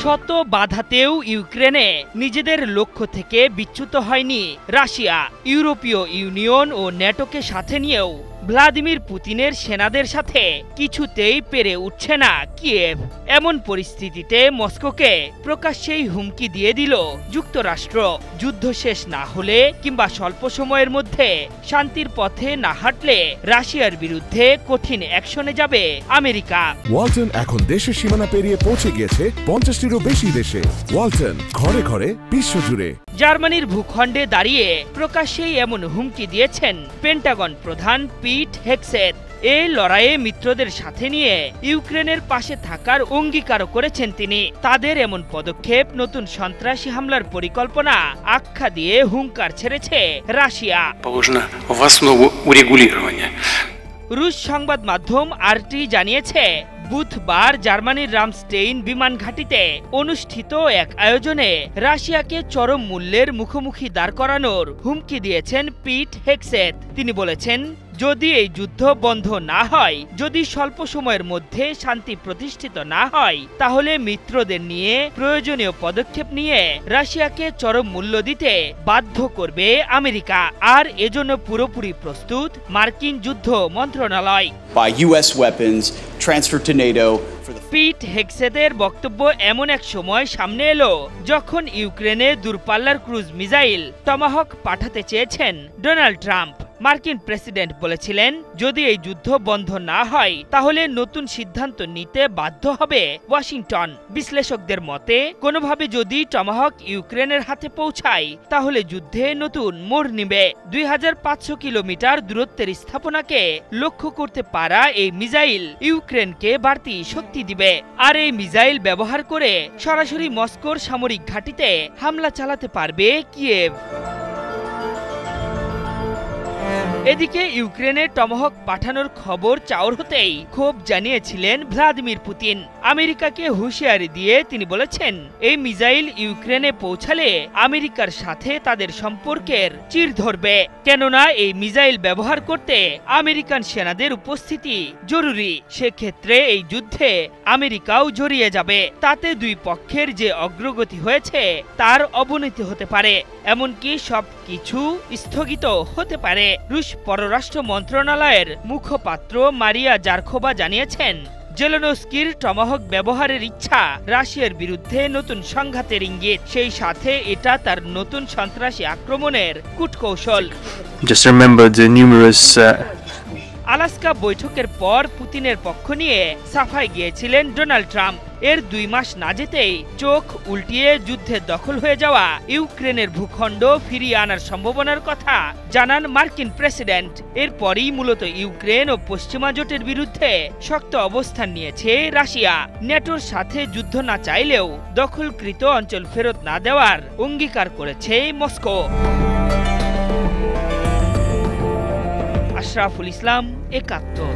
শত বাধাতেও ইউক্রেনে নিজেদের লক্ষ্য থেকে বিচ্যুত হয়নি রাশিয়া। ইউরোপীয় ইউনিয়ন ও ন্যাটোকে সাথে নিয়েও ভ্লাদিমির পুতিনের সেনাদের সাথে কিছুতেই পেরে উঠছে না কিয়েভ। এমন পরিস্থিতিতে মস্কোকে প্রকাশ্যেই হুমকি দিয়ে দিল যুক্তরাষ্ট্র, যুদ্ধ শেষ না হলে কিংবা স্বল্প সময়ের মধ্যে শান্তির পথে না হাঁটলে রাশিয়ার বিরুদ্ধে কঠিন অ্যাকশনে যাবে আমেরিকা। ওয়ালটন এখন দেশের সীমানা পেরিয়ে পৌঁছে গিয়েছে 50টিরও বেশি দেশে। ওয়ালটন, ঘরে ঘরে বিশ্বজুড়ে। জার্মানির ভূখণ্ডে দাঁড়িয়ে প্রকাশ্যেই এমন হুমকি দিয়েছেন পেন্টাগন প্রধান পিট হেগসেথ। এই লড়াইয়ে মিত্রদের সাথে নিয়ে ইউক্রেনের পাশে থাকার অঙ্গীকারও করেছেন তিনি। তাদের এমন পদক্ষেপ নতুন সন্ত্রাসী হামলার পরিকল্পনা আখ্যা দিয়ে হুঙ্কার ছেড়েছে রাশিয়া। রুশ সংবাদ মাধ্যম আরটি জানিয়েছে, বুধবার জার্মানির রামস্টেইন বিমান ঘাঁটিতে অনুষ্ঠিত এক আয়োজনে রাশিয়াকে চরম মূল্যের মুখোমুখি দাঁড় করানোর হুমকি দিয়েছেন পিট হেগসেথ। তিনি বলেছেন, যদি এই যুদ্ধ বন্ধ না হয়, যদি স্বল্প সময়ের মধ্যে শান্তি প্রতিষ্ঠিত না হয়, তাহলে মিত্রদের নিয়ে প্রয়োজনীয় পদক্ষেপ নিয়ে রাশিয়াকে চরম মূল্য দিতে বাধ্য করবে আমেরিকা। আর এজন্য পুরোপুরি প্রস্তুত মার্কিন যুদ্ধ মন্ত্রণালয়। পিট হেগসেথের বক্তব্য এমন এক সময় সামনে এলো যখন ইউক্রেনে দূরপাল্লার ক্রুজ মিসাইল টমাহক পাঠাতে চেয়েছেন ডোনাল্ড ট্রাম্প। মার্কিন প্রেসিডেন্ট বলেছিলেন, যদি এই যুদ্ধ বন্ধ না হয় তাহলে নতুন সিদ্ধান্ত নিতে বাধ্য হবে ওয়াশিংটন। বিশ্লেষকদের মতে, কোনোভাবে যদি টমাহক ইউক্রেনের হাতে পৌঁছায় তাহলে যুদ্ধে নতুন মোড় নিবে। 2500 কিলোমিটার দূরত্বের স্থাপনাকে লক্ষ্য করতে পারা এই মিসাইল ইউক্রেনকে বাড়তি শক্তি দিবে। আর এই মিসাইল ব্যবহার করে সরাসরি মস্কোর সামরিক ঘাঁটিতে হামলা চালাতে পারবে কিয়েভ। এদিকে ইউক্রেনে টমাহক পাঠানোর খবর চাউর হতেই ক্ষোভ জানিয়েছিলেন ভ্লাদিমির পুতিন। আমেরিকাকে হুঁশিয়ারি দিয়ে তিনি বলেছেন, এই মিসাইল ইউক্রেনে পৌঁছালে আমেরিকার সাথে তাদের সম্পর্কের চির ধরবে, কেননা এই মিসাইল ব্যবহার করতে আমেরিকান সেনাদের উপস্থিতি জরুরি। সেক্ষেত্রে এই যুদ্ধে আমেরিকাও জড়িয়ে যাবে। তাতে দুই পক্ষের যে অগ্রগতি হয়েছে তার অবনতি হতে পারে, এমনকি সবকিছু স্থগিত হতে পারে। রুশ পররাষ্ট্র মন্ত্রণালয়ের মুখপাত্র মারিয়া জারখোভা জানিয়েছেন, জেলেনস্কির টমাহক ব্যবহারের ইচ্ছা রাশিয়ার বিরুদ্ধে নতুন সংঘাতের ইঙ্গিত, সেই সাথে এটা তার নতুন সন্ত্রাসী আক্রমণের কূটকৌশল। আলাস্কা বৈঠকের পর পুতিনের পক্ষ নিয়ে সাফাই গিয়েছিলেন ডোনাল্ড ট্রাম্প। এর 2 মাস না যেতেই চোখ উল্টিয়ে যুদ্ধের দখল হয়ে যাওয়া ইউক্রেনের ভূখণ্ড ফিরিয়ে আনার সম্ভাবনার কথা জানান মার্কিন প্রেসিডেন্ট। এরপরই মূলত ইউক্রেন ও পশ্চিমা জোটের বিরুদ্ধে শক্ত অবস্থান নিয়েছে রাশিয়া। ন্যাটোর সাথে যুদ্ধ না চাইলেও দখলকৃত অঞ্চল ফেরত না দেওয়ার অঙ্গীকার করেছে মস্কো। আশরাফুল ইসলাম, একাত্তর।